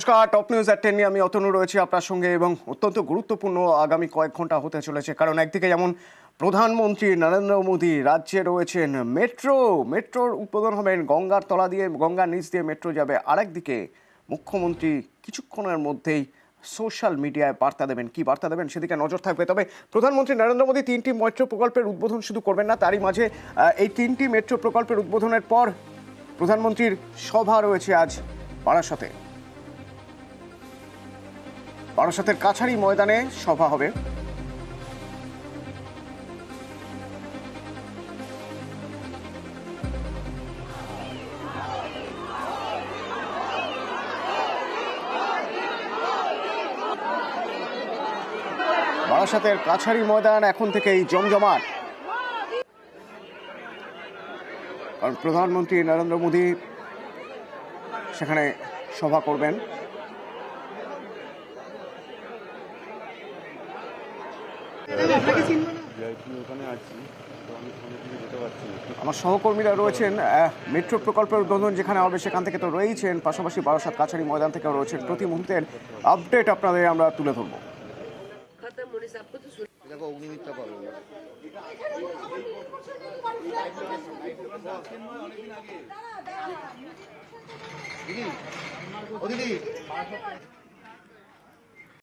নমস্কার, top news এট 10 নিয়ে আমি অতনু রয়েছি আপনার সঙ্গে এবং অত্যন্ত গুরুত্বপূর্ণ আগামী কয়েক ঘন্টা হতে চলেছে। কারণ একদিকে যেমন প্রধানমন্ত্রী নরেন্দ্র মোদী রাজ্যে রয়েছেন, মেট্রোর উদ্বোধন হবেন, গঙ্গার তলা দিয়ে গঙ্গার নিচ দিয়ে মেট্রো যাবে। আরেকদিকে মুখ্যমন্ত্রী কিছুক্ষণের মধ্যেই সোশ্যাল মিডিয়ায় বার্তা দেবেন। কি বার্তা দেবেন সেদিকে নজর থাকবে। তবে প্রধানমন্ত্রী নরেন্দ্র মোদী 3টি মেট্রো প্রকল্পের উদ্বোধন শুধু করবেন না, তারই মাঝে এই 3টি মেট্রো প্রকল্পের উদ্বোধনের পর প্রধানমন্ত্রীর সভা রয়েছে আজ বারাসাতের কাছারি ময়দানে সভা হবে। বারাসাতের কাছারি ময়দান এখন থেকেই জমজমাট, কারণ প্রধানমন্ত্রী নরেন্দ্র মোদী সেখানে সভা করবেন। আমার সহকর্মীরা রয়েছেন মেট্রো প্রকল্পের উদ্বোধন যেখানে হবে সেখান থেকে তো রয়েছেন, পাশাপাশি বারাসাত কাছারি ময়দান থেকেও রয়েছেন। প্রতি মুহূর্তের আপডেট আপনাদের আমরা তুলে ধরবো। দিদি